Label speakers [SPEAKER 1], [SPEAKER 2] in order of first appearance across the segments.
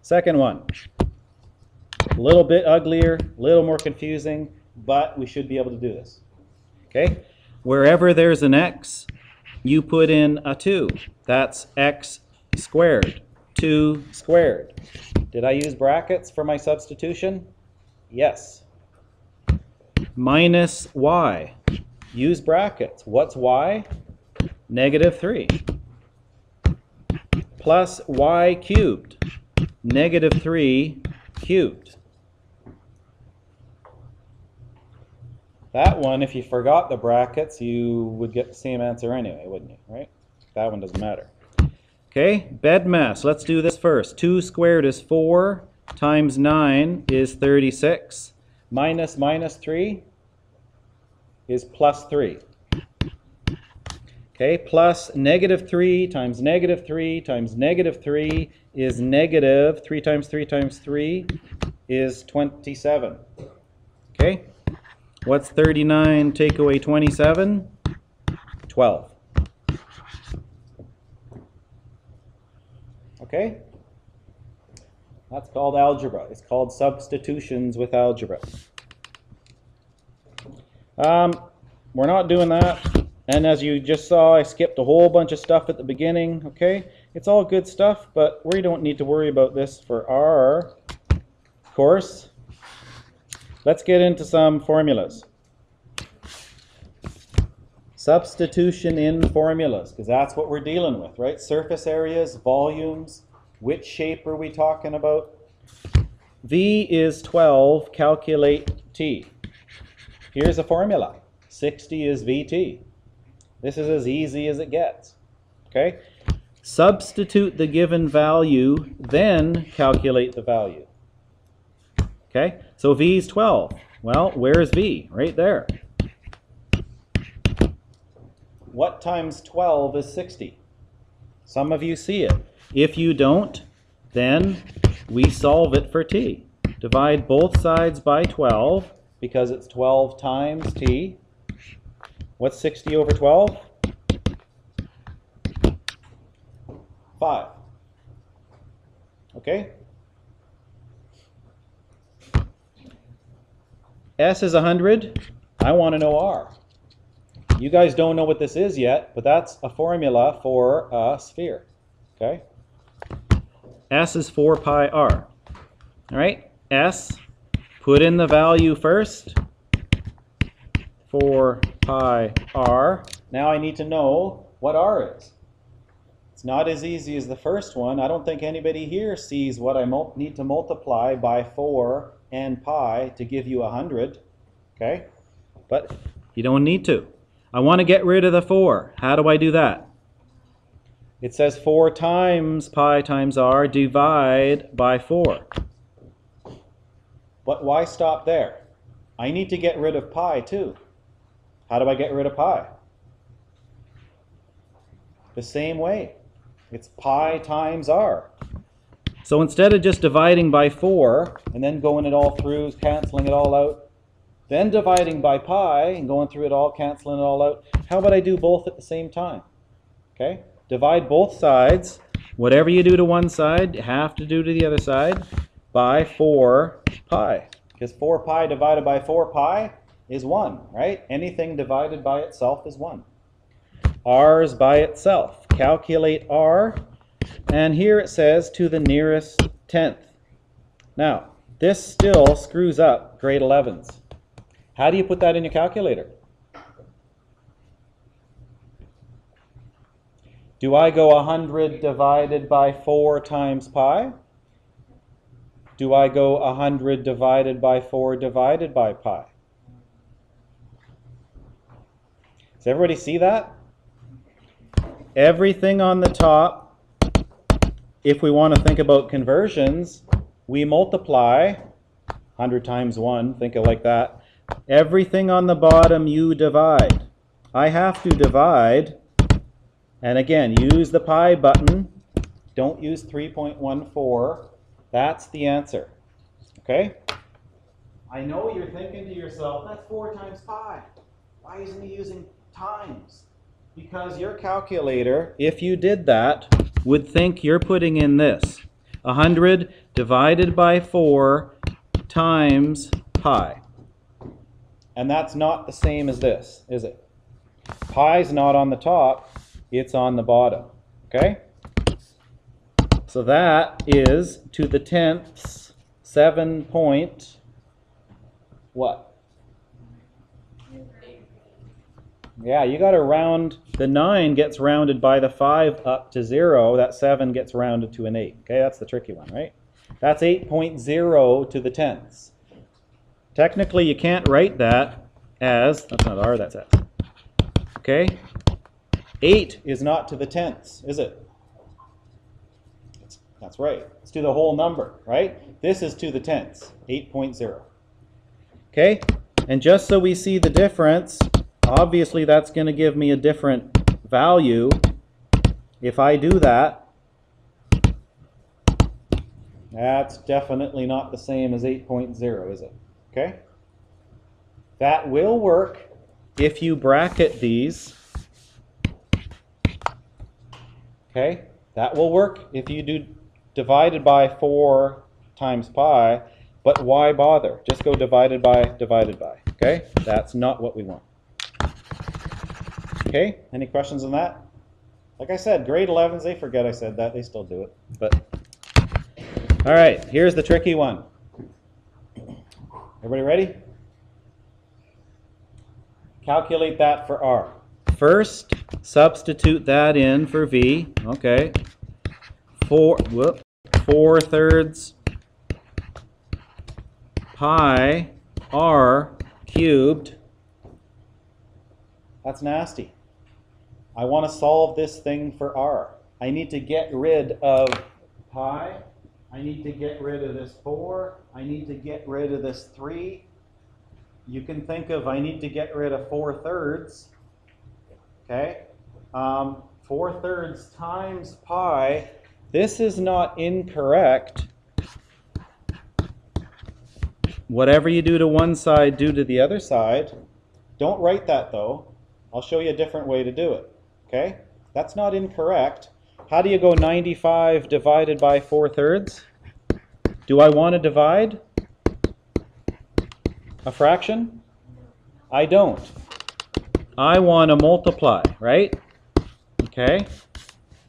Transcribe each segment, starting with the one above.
[SPEAKER 1] Second one, a little bit uglier, a little more confusing, but we should be able to do this. Okay? Wherever there's an x, you put in a 2. That's x squared. 2 squared. Did I use brackets for my substitution? Yes. Minus y. Use brackets. What's y? Negative 3. Plus y cubed. Negative 3 cubed. That one, if you forgot the brackets, you would get the same answer anyway, wouldn't you? Right? That one doesn't matter. Okay, bed mass. Let's do this first. 2 squared is 4 times 9 is 36. Minus 3 is plus 3. Okay, plus negative 3 times negative 3 times negative 3 is negative 3 times 3 times 3 is 27. Okay, what's 39 take away 27? 12. Okay, that's called algebra. It's called substitutions with algebra. We're not doing that. And as you just saw, I skipped a whole bunch of stuff at the beginning, okay? It's all good stuff, but we don't need to worry about this for our course. Let's get into some formulas. Substitution in formulas, because that's what we're dealing with, right? Surface areas, volumes, which shape are we talking about? V is 12, calculate T. Here's a formula. 60 is VT. This is as easy as it gets. Okay? Substitute the given value, then calculate the value. Okay? So V is 12. Well, where's V? Right there. What times 12 is 60? Some of you see it. If you don't, then we solve it for T. Divide both sides by 12 because it's 12 times T. What's 60 over 12? 5. Okay? S is 100. I want to know R. You guys don't know what this is yet, but that's a formula for a sphere. Okay? S is 4 pi R. All right? S, put in the value first. 4 pi R. Now I need to know what R is. It's not as easy as the first one. I don't think anybody here sees what I need to multiply by 4 and pi to give you 100. Okay? But you don't need to. I want to get rid of the 4. How do I do that? It says 4 times pi times R, divide by 4. But why stop there? I need to get rid of pi too. How do I get rid of pi? The same way. It's pi times R. So instead of just dividing by 4 and then going it all through, canceling it all out, then dividing by pi and going through it all, canceling it all out, how about I do both at the same time? Okay? Divide both sides. Whatever you do to one side, you have to do to the other side by 4 pi. Because 4 pi divided by 4 pi is 1, right? Anything divided by itself is 1. R is by itself. Calculate R. And here it says to the nearest tenth. Now, this still screws up grade 11s. How do you put that in your calculator? Do I go 100 divided by 4 times pi? Do I go 100 divided by 4 divided by pi? Does everybody see that? Everything on the top, if we want to think about conversions, we multiply 100 times 1, think of like that. Everything on the bottom you divide. I have to divide, and again, use the pi button. Don't use 3.14. That's the answer. Okay? I know you're thinking to yourself, that's 4 times pi. Why isn't he using times? Because your calculator, if you did that, would think you're putting in this. 100 divided by 4 times pi. And that's not the same as this, is it? Pi's not on the top, it's on the bottom. Okay? So that is to the 10ths 7 point what? Yeah, you got to round. The 9 gets rounded by the 5 up to 0. That 7 gets rounded to an 8. Okay, that's the tricky one, right? That's 8.0 to the 10ths. Technically, you can't write that as, that's not R, that's S. Okay? 8 is not to the 10ths, is it? That's right. It's to the whole number, right? This is to the 10ths, 8.0. Okay? And just so we see the difference, obviously that's going to give me a different value. If I do that, that's definitely not the same as 8.0, is it? Okay? That will work if you bracket these. Okay? That will work if you do divided by 4 times pi, but why bother? Just go divided by, okay? That's not what we want. Okay, any questions on that? Like I said, grade 11s, they forget I said that. They still do it. But all right, here's the tricky one. Everybody ready? Calculate that for R. First, substitute that in for V. Okay. 4 thirds pi R cubed. That's nasty. I want to solve this thing for R. I need to get rid of pi. I need to get rid of this 4. I need to get rid of this 3. You can think of, I need to get rid of 4 thirds. Okay? 4 thirds times pi. This is not incorrect. Whatever you do to one side, do to the other side. Don't write that though. I'll show you a different way to do it. Okay? That's not incorrect. How do you go 95 divided by 4 thirds? Do I want to divide a fraction? I don't. I want to multiply, right? Okay?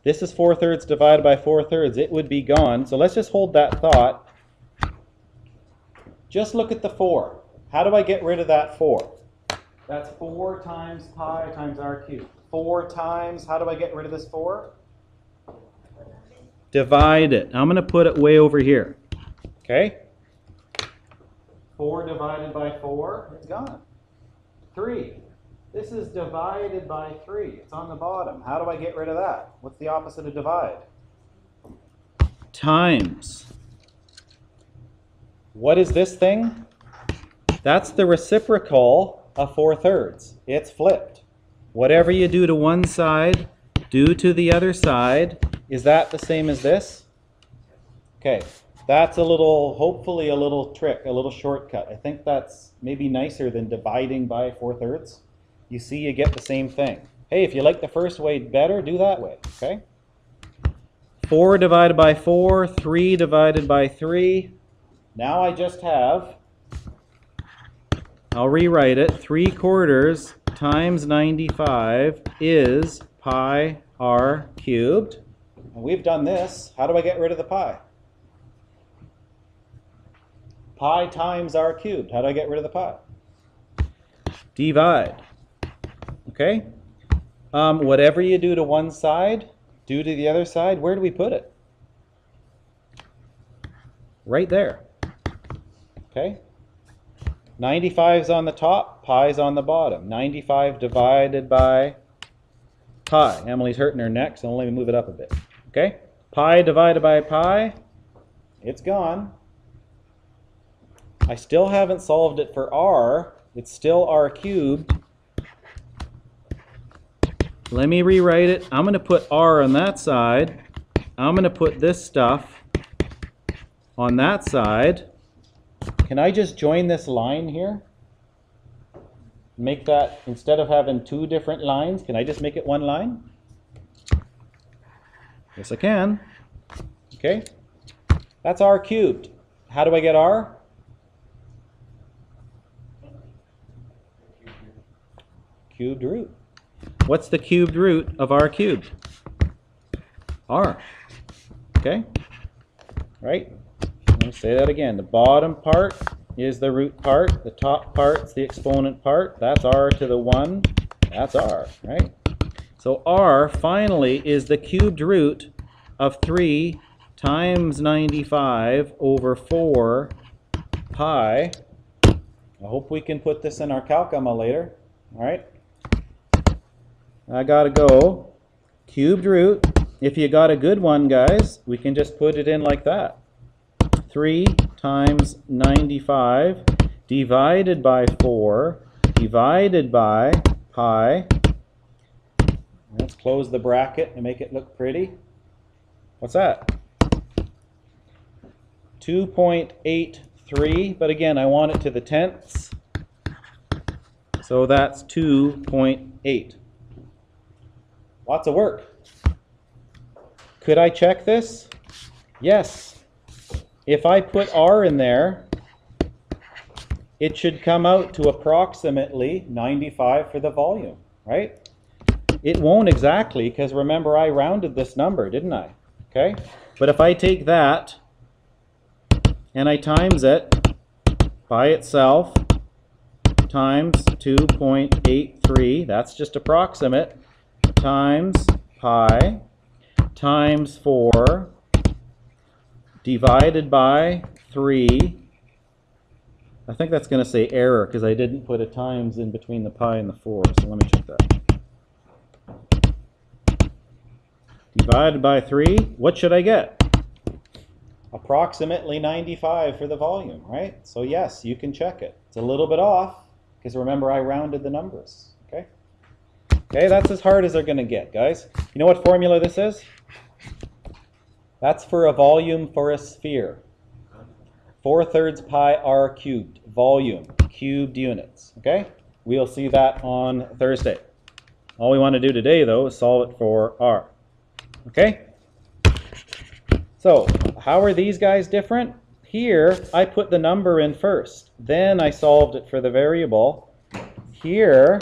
[SPEAKER 1] This is 4 thirds divided by 4 thirds. It would be gone. So let's just hold that thought. Just look at the 4. How do I get rid of that 4? That's 4 times pi times R cubed. 4 times, how do I get rid of this 4? Divide it. I'm going to put it way over here. Okay? 4 divided by 4, it's gone. 3. This is divided by 3. It's on the bottom. How do I get rid of that? What's the opposite of divide? Times. What is this thing? That's the reciprocal of 4 thirds. It's flipped. Whatever you do to one side, do to the other side. Is that the same as this? Okay. That's a little, hopefully a little trick, a little shortcut. I think that's maybe nicer than dividing by 4 thirds. You see, you get the same thing. Hey, if you like the first way better, do that way, okay? 4 divided by 4, 3 divided by 3. Now I just have, I'll rewrite it, 3/4 times 95 is pi R cubed. And we've done this. How do I get rid of the pi? Pi times R cubed. How do I get rid of the pi? Divide. Okay? Whatever you do to one side, do to the other side. Where do we put it? Right there. Okay? 95 is on the top, pi is on the bottom. 95 divided by pi. Emily's hurting her neck, so let me move it up a bit. Okay? Pi divided by pi, it's gone. I still haven't solved it for R. It's still R cubed. Let me rewrite it. I'm going to put R on that side. I'm going to put this stuff on that side. Can I just join this line here? Make that, instead of having 2 different lines, can I just make it 1 line? Yes, I can. Okay. That's r cubed. How do I get r? Cubed root. What's the cubed root of r cubed? R. Okay? Right? Let me say that again. The bottom part is the root part. The top part's the exponent part. That's r to the 1. That's r, right? So r, finally, is the cubed root of 3 times 95 over 4 pi. I hope we can put this in our calculator later. All right? I gotta go. Cubed root. If you got a good one, guys, we can just put it in like that. 3 times 95 divided by 4 divided by pi. Let's close the bracket and make it look pretty. What's that? 2.83, but again, I want it to the tenths. So that's 2.8. Lots of work. Could I check this? Yes. If I put r in there, it should come out to approximately 95 for the volume, right? It won't exactly, because remember I rounded this number, didn't I? Okay? But if I take that and I times it by itself times 2.83, that's just approximate, times pi times 4 divided by 3. I think that's going to say error because I didn't put a times in between the pi and the 4, so let me check that. Divided by 3, what should I get? Approximately 95 for the volume, right? So yes, you can check it. It's a little bit off because remember I rounded the numbers, okay? Okay, that's as hard as they're going to get, guys. You know what formula this is? That's for a volume for a sphere. 4/3 pi r cubed, volume, cubed units, okay? We'll see that on Thursday. All we want to do today, though, is solve it for r, okay? So, how are these guys different? Here, I put the number in first. Then I solved it for the variable. Here,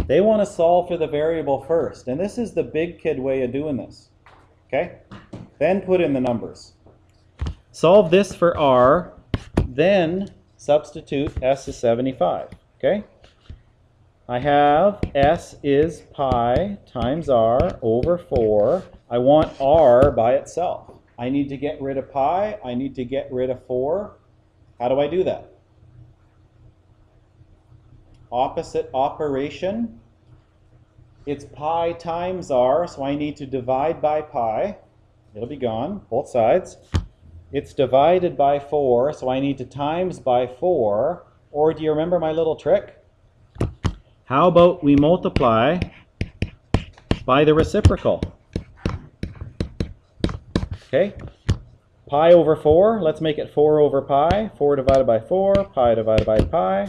[SPEAKER 1] they want to solve for the variable first. And this is the big kid way of doing this. Okay? Then put in the numbers. Solve this for r, then substitute s is 75. Okay? I have s is pi times r over 4. I want r by itself. I need to get rid of pi. I need to get rid of 4. How do I do that? Opposite operation. It's pi times r, so I need to divide by pi. It'll be gone, both sides. It's divided by 4, so I need to times by 4. Or do you remember my little trick? How about we multiply by the reciprocal? Okay, pi over 4, let's make it 4 over pi. 4 divided by 4, pi divided by pi.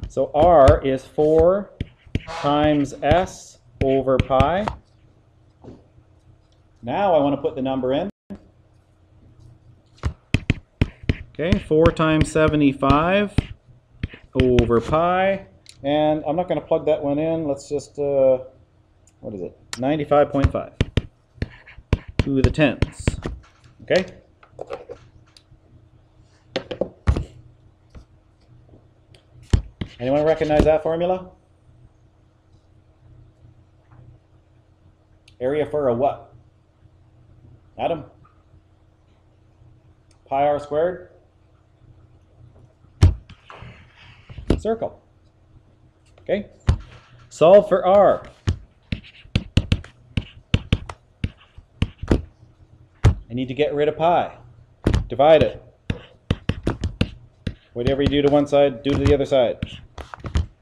[SPEAKER 1] So r is 4 times s over pi. Now I want to put the number in. Okay, 4 times 75 over pi. And I'm not going to plug that one in. Let's just, what is it? 95.5 to the tenths. Okay? Anyone recognize that formula? Area for a what? Adam? Pi r squared? Circle. Okay? Solve for r. I need to get rid of pi. Divide it. Whatever you do to one side, do to the other side.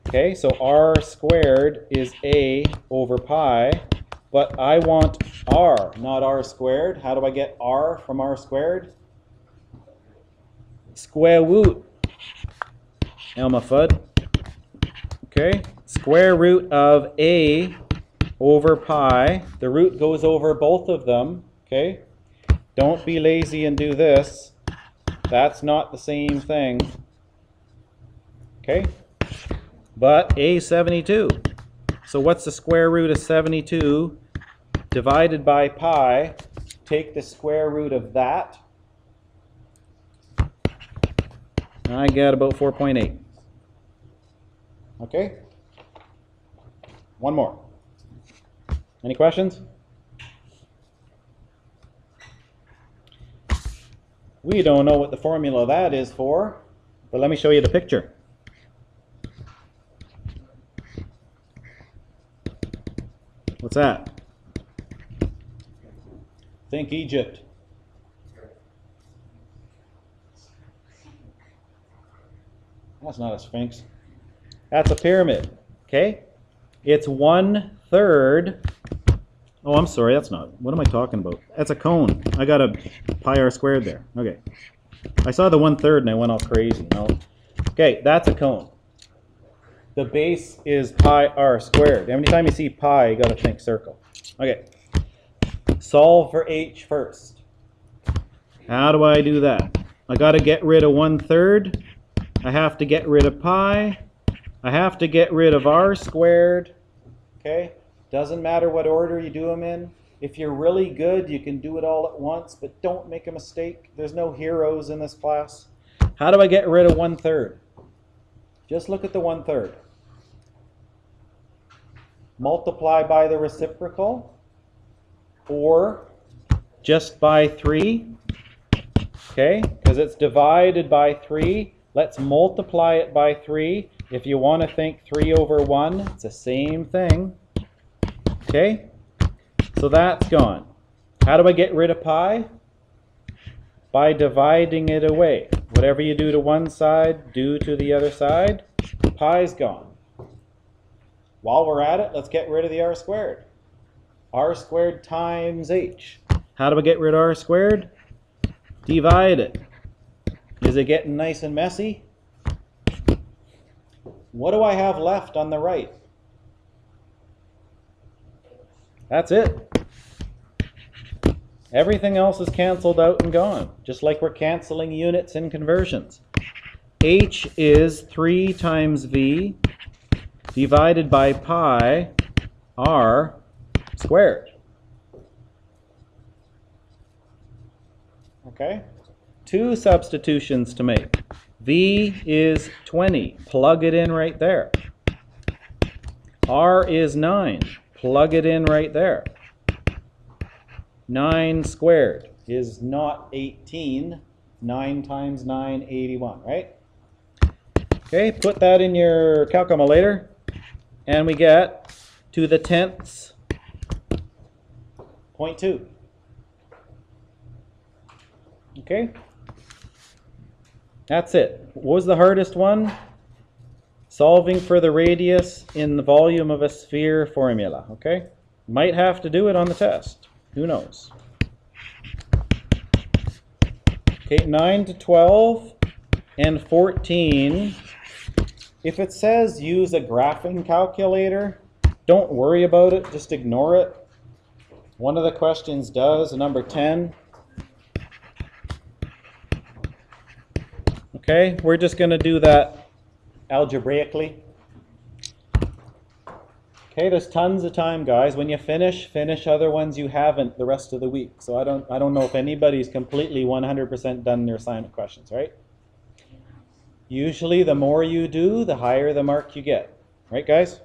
[SPEAKER 1] Okay, so r squared is a over pi, but I want r, not r squared. How do I get r from r squared? Square root. Elma Fudd. Okay, square root of a over pi. The root goes over both of them. Okay, Don't be lazy and do this. That's not the same thing. Okay? But a 72. So what's the square root of 72 divided by pi? Take the square root of that. I get about 4.8. Okay? One more. Any questions? We don't know what the formula of that is for, but let me show you the picture. What's that? Think Egypt. That's not a sphinx. That's a pyramid. Okay? It's 1/3. Oh, I'm sorry, that's not. What am I talking about? That's a cone. I got a pi r squared there. Okay. I saw the 1/3 and I went all crazy. No. Okay, that's a cone. The base is pi r squared. Every time you see pi, you got to think circle. Okay. Solve for h first. How do I do that? I got to get rid of 1/3. I have to get rid of pi. I have to get rid of r squared. Okay? Doesn't matter what order you do them in. If you're really good, you can do it all at once, but don't make a mistake. There's no heroes in this class. How do I get rid of 1/3? Just look at the 1/3. Multiply by the reciprocal, or just by 3. Okay, because it's divided by 3. Let's multiply it by 3. If you want to think 3/1, it's the same thing. Okay, so that's gone. How do I get rid of pi? By dividing it away. Whatever you do to one side, do to the other side. Pi's gone. While we're at it, let's get rid of the r squared. R squared times h. How do I get rid of r squared? Divide it. Is it getting nice and messy? What do I have left on the right? That's it. Everything else is canceled out and gone, just like we're canceling units in conversions. H is 3 times v divided by pi r squared. Okay? 2 substitutions to make. V is 20. Plug it in right there. R is 9. Plug it in right there. 9 squared is not 18. 9 times 9, 81, right? Okay, put that in your calculator, and we get to the 10ths, 0.2. Okay? That's it. What was the hardest one? Solving for the radius in the volume of a sphere formula, okay? Might have to do it on the test. Who knows? Okay, 9 to 12 and 14. If it says use a graphing calculator, don't worry about it, just ignore it. One of the questions does, number 10. Okay, we're just going to do that algebraically. Okay, there's tons of time, guys. When you finish other ones you haven't the rest of the week. So I don't know if anybody's completely 100% done their assignment questions, right? Usually the more you do, the higher the mark you get. Right, guys?